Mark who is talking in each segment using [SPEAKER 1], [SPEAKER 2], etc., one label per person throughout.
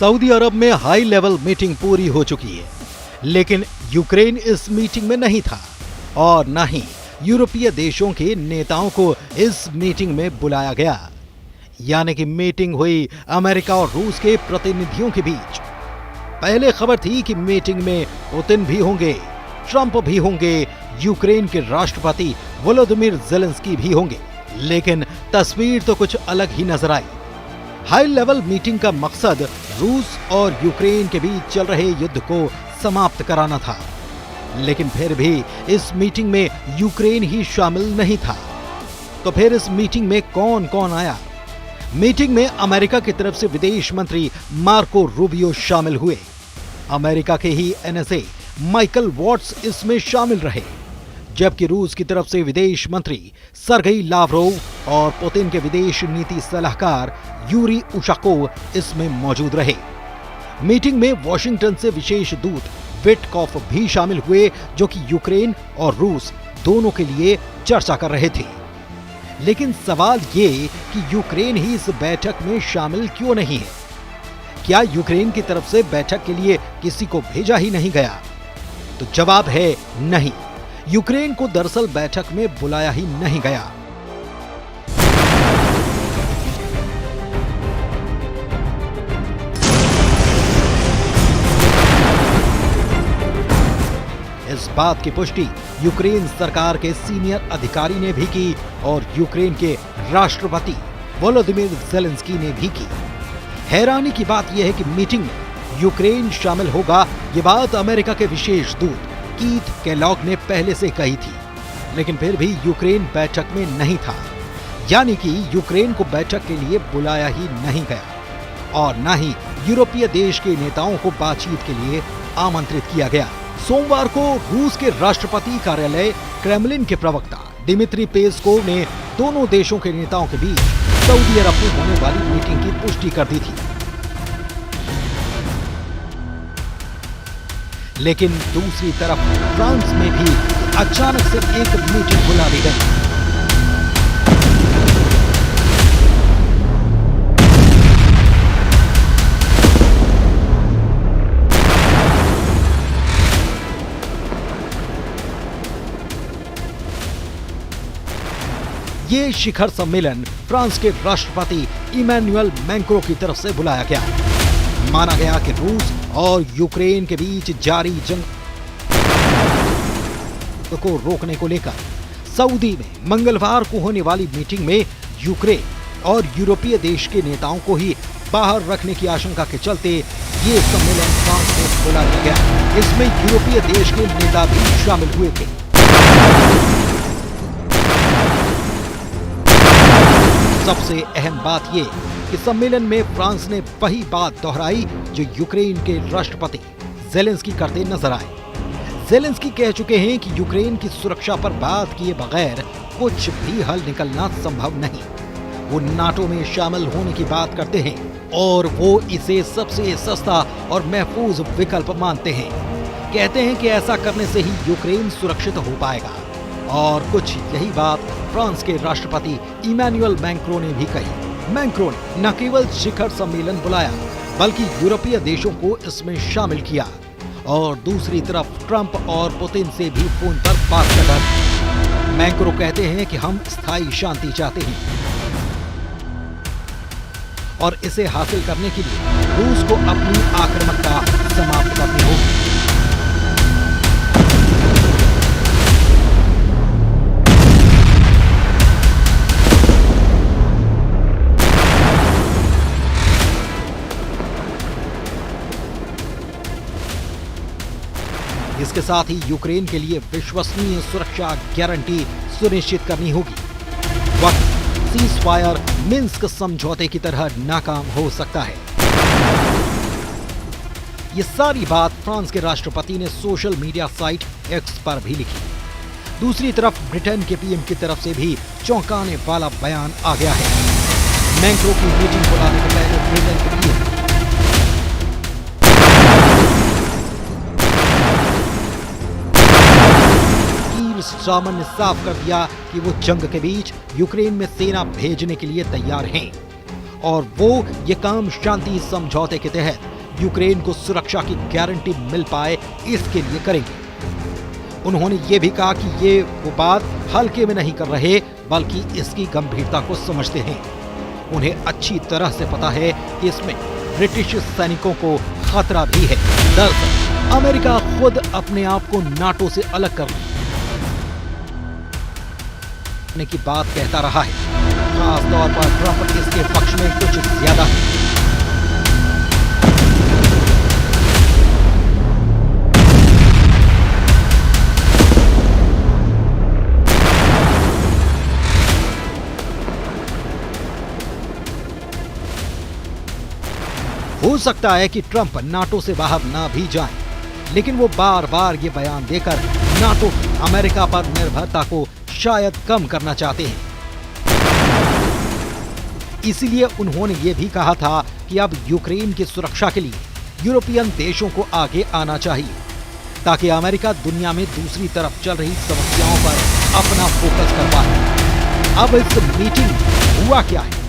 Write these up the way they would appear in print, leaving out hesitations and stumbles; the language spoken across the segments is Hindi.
[SPEAKER 1] सऊदी अरब में हाई लेवल मीटिंग पूरी हो चुकी है, लेकिन यूक्रेन इस मीटिंग में नहीं था और न ही यूरोपीय देशों के नेताओं को इस मीटिंग में बुलाया गया। यानी कि मीटिंग हुई अमेरिका और रूस के प्रतिनिधियों के बीच। पहले खबर थी कि मीटिंग में पुतिन भी होंगे, ट्रंप भी होंगे, यूक्रेन के राष्ट्रपति वोलोदिमीर ज़ेलेंस्की भी होंगे, लेकिन तस्वीर तो कुछ अलग ही नजर आई। हाई लेवल मीटिंग का मकसद रूस और यूक्रेन के बीच चल रहे युद्ध को समाप्त कराना था, लेकिन फिर भी इस मीटिंग में यूक्रेन ही शामिल नहीं था। तो फिर इस मीटिंग में कौन कौन आया? मीटिंग में अमेरिका की तरफ से विदेश मंत्री मार्को रूबियो शामिल हुए। अमेरिका के ही एनएसए माइकल वॉट्स इसमें शामिल रहे, जबकि रूस की तरफ से विदेश मंत्री सर्गेई लावरोव और पुतिन के विदेश नीति सलाहकार यूरी उशाकोव इसमें मौजूद रहे। मीटिंग में वॉशिंगटन से विशेष दूत विटकॉफ भी शामिल हुए, जो कि यूक्रेन और रूस दोनों के लिए चर्चा कर रहे थे। लेकिन सवाल ये कि यूक्रेन ही इस बैठक में शामिल क्यों नहीं है? क्या यूक्रेन की तरफ से बैठक के लिए किसी को भेजा ही नहीं गया? तो जवाब है नहीं, यूक्रेन को दरअसल बैठक में बुलाया ही नहीं गया। इस बात की पुष्टि यूक्रेन सरकार के सीनियर अधिकारी ने भी की और यूक्रेन के राष्ट्रपति वोलोदिमीर ज़ेलेंस्की ने भी की। हैरानी की बात यह है कि मीटिंग में यूक्रेन शामिल होगा, ये बात अमेरिका के विशेष दूत कीथ केलॉग ने पहले से कही थी, लेकिन फिर भी यूक्रेन बैठक में नहीं था। यानी कि यूक्रेन को बैठक के लिए बुलाया ही नहीं गया और न ही यूरोपीय देश के नेताओं को बातचीत के लिए आमंत्रित किया गया। सोमवार को रूस के राष्ट्रपति कार्यालय क्रेमलिन के प्रवक्ता दिमित्री पेस्कोव ने दोनों देशों के नेताओं के बीच सऊदी अरब में होने वाली मीटिंग की पुष्टि कर दी थी। लेकिन दूसरी तरफ फ्रांस में भी अचानक से एक मीटिंग बुला दी गई। ये शिखर सम्मेलन फ्रांस के राष्ट्रपति इमैनुअल मैक्रों की तरफ से बुलाया गया। माना गया कि रूस और यूक्रेन के बीच जारी जंग को रोकने को लेकर सऊदी में मंगलवार को होने वाली मीटिंग में यूक्रेन और यूरोपीय देश के नेताओं को ही बाहर रखने की आशंका के चलते ये सम्मेलन फ्रांस में बुलाया गया। इसमें यूरोपीय देश के नेता भी शामिल हुए थे। सबसे अहम बात ये कि सम्मेलन में फ्रांस ने वही बात दोहराई जो यूक्रेन के राष्ट्रपति ज़ेलेंस्की करते नजर आए। ज़ेलेंस्की कह चुके हैं कि यूक्रेन की सुरक्षा पर बात किए बगैर कुछ भी हल निकलना संभव नहीं। वो नाटो में शामिल होने की बात करते हैं और वो इसे सबसे सस्ता और महफूज विकल्प मानते हैं। कहते हैं कि ऐसा करने से ही यूक्रेन सुरक्षित हो पाएगा। और कुछ यही बात फ्रांस के राष्ट्रपति इमैनुअल मैक्रों ने भी कही। मैक्रों ने न केवल शिखर सम्मेलन बुलाया, बल्कि यूरोपीय देशों को इसमें शामिल किया और दूसरी तरफ ट्रंप और पुतिन से भी फोन पर बात कर। मैक्रों कहते हैं कि हम स्थायी शांति चाहते हैं और इसे हासिल करने के लिए रूस को अपनी आक्रामकता समाप्त करनी होगी। इसके साथ ही यूक्रेन के लिए विश्वसनीय सुरक्षा गारंटी सुनिश्चित करनी होगी। वक्त सीज़फायर मिन्स्क समझौते की तरह नाकाम हो सकता है। ये सारी बात फ्रांस के राष्ट्रपति ने सोशल मीडिया साइट एक्स पर भी लिखी। दूसरी तरफ ब्रिटेन के पीएम की तरफ से भी चौंकाने वाला बयान आ गया है। मैक्रों की मीटिंग बुलाने के पहले ब्रिटेन के पीएम स्टारमर ने साफ कर दिया कि वो जंग के बीच यूक्रेन में सेना भेजने के लिए तैयार हैं। और वो ये काम शांति समझौते के तहत यूक्रेन को सुरक्षा की गारंटी मिल पाए इसके लिए करेंगे। उन्होंने ये भी कहा कि ये वो बात हल्के में नहीं कर रहे बल्कि इसकी गंभीरता को समझते हैं। उन्हें अच्छी तरह से पता है कि इसमें ब्रिटिश सैनिकों को खतरा भी है। दरअसल अमेरिका खुद अपने आप को नाटो से अलग करने की बात कहता रहा है। खास तौर पर ट्रंप इसके पक्ष में कुछ ज्यादा है। हो सकता है कि ट्रंप नाटो से बाहर ना भी जाएं, लेकिन वो बार बार ये बयान देकर नाटो की अमेरिका पर निर्भरता को शायद कम करना चाहते हैं। इसीलिए उन्होंने ये भी कहा था कि अब यूक्रेन की सुरक्षा के लिए यूरोपियन देशों को आगे आना चाहिए, ताकि अमेरिका दुनिया में दूसरी तरफ चल रही समस्याओं पर अपना फोकस कर पाए। अब इस मीटिंग में हुआ क्या है,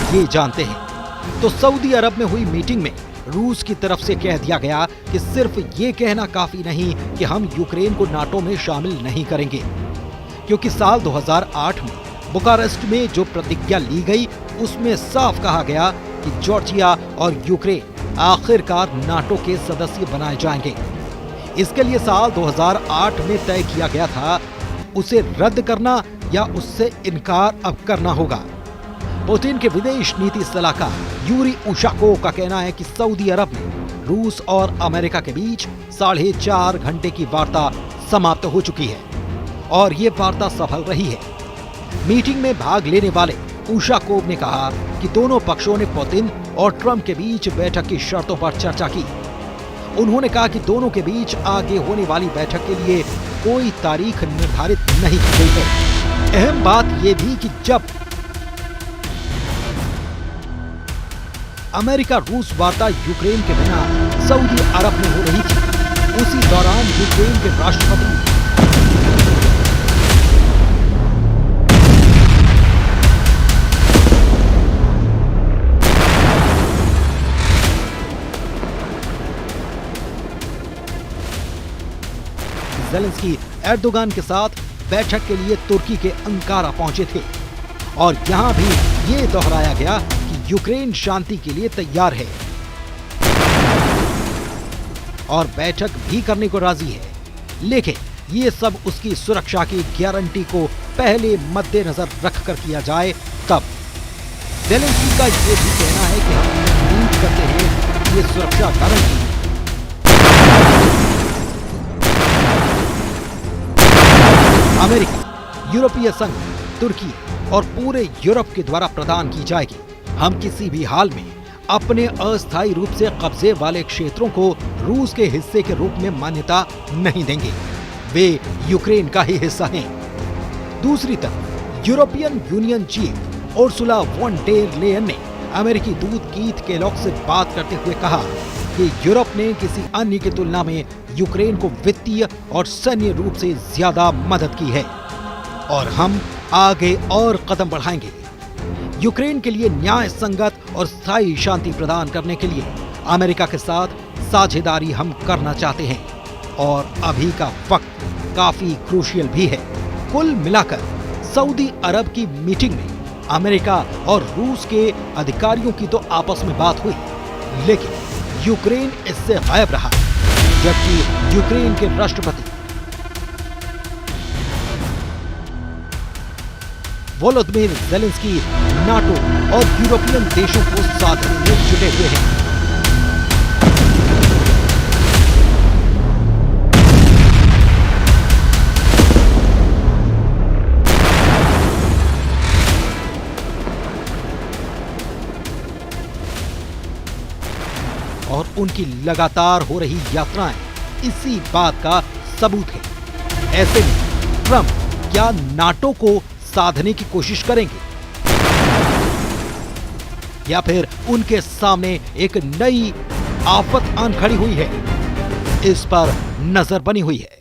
[SPEAKER 1] ये जानते हैं। तो सऊदी अरब में हुई मीटिंग में रूस की तरफ से कह दिया गया कि सिर्फ ये कहना काफी नहीं कि हम यूक्रेन को नाटो में शामिल नहीं करेंगे, क्योंकि साल 2008 में बुखारेस्ट में जो प्रतिज्ञा ली गई उसमें साफ कहा गया कि जॉर्जिया और यूक्रेन आखिरकार नाटो के सदस्य बनाए जाएंगे। इसके लिए साल 2008 में तय किया गया था, उसे रद्द करना या उससे इनकार अब करना होगा। पुतिन के विदेश नीति सलाहकार यूरी उशाकोव का कहना है कि सऊदी अरब में रूस और अमेरिका के बीच 4.5 घंटे की वार्ता समाप्त हो चुकी है और ये वार्ता सफल रही है। मीटिंग में भाग लेने वाले उशाकोव ने कहा कि दोनों पक्षों ने पुतिन और ट्रंप के बीच बैठक की शर्तों पर चर्चा की। उन्होंने कहा कि दोनों के बीच आगे होने वाली बैठक के लिए कोई तारीख निर्धारित नहीं की गई है। अहम बात यह भी कि जब अमेरिका रूस वार्ता यूक्रेन के बिना सऊदी अरब में हो रही थी, उसी दौरान यूक्रेन के राष्ट्रपति ज़ेलेंस्की एर्दोगान के साथ बैठक के लिए तुर्की के अंकारा पहुंचे थे और यहां भी ये दोहराया गया कि यूक्रेन शांति के लिए तैयार है और बैठक भी करने को राजी है, लेकिन ये सब उसकी सुरक्षा की गारंटी को पहले मद्देनजर रखकर किया जाए तब। ज़ेलेंस्की का ये भी कहना है कि हम उम्मीद करते हैं कि ये सुरक्षा गारंटी अमेरिका, यूरोपीय संघ, तुर्की और पूरे यूरोप के द्वारा प्रदान की जाएगी। हम किसी भी हाल में अपने अस्थायी रूप से कब्जे वाले क्षेत्रों को रूस के हिस्से के रूप में मान्यता नहीं देंगे, वे यूक्रेन का ही हिस्सा हैं। दूसरी तरफ European Union chief Ursula von der Leyen ने अमेरिकी दूत कीथ केलॉग से बात करते हुए कहा कि यूरोप ने किसी अन्य की तुलना में यूक्रेन को वित्तीय और सैन्य रूप से ज्यादा मदद की है और हम आगे और कदम बढ़ाएंगे। यूक्रेन के लिए न्याय संगत और स्थायी शांति प्रदान करने के लिए अमेरिका के साथ साझेदारी हम करना चाहते हैं और अभी का वक्त काफी क्रूशियल भी है। कुल मिलाकर सऊदी अरब की मीटिंग में अमेरिका और रूस के अधिकारियों की तो आपस में बात हुई, लेकिन यूक्रेन इससे गायब रहा, जबकि यूक्रेन के राष्ट्रपति वोलोदिमीर ज़ेलेंस्की नाटो और यूरोपियन देशों को साथ में जुटे हुए हैं। और उनकी लगातार हो रही यात्राएं इसी बात का सबूत है। ऐसे में ट्रंप क्या नाटो को साधने की कोशिश करेंगे या फिर उनके सामने एक नई आफत आन खड़ी हुई है, इस पर नजर बनी हुई है।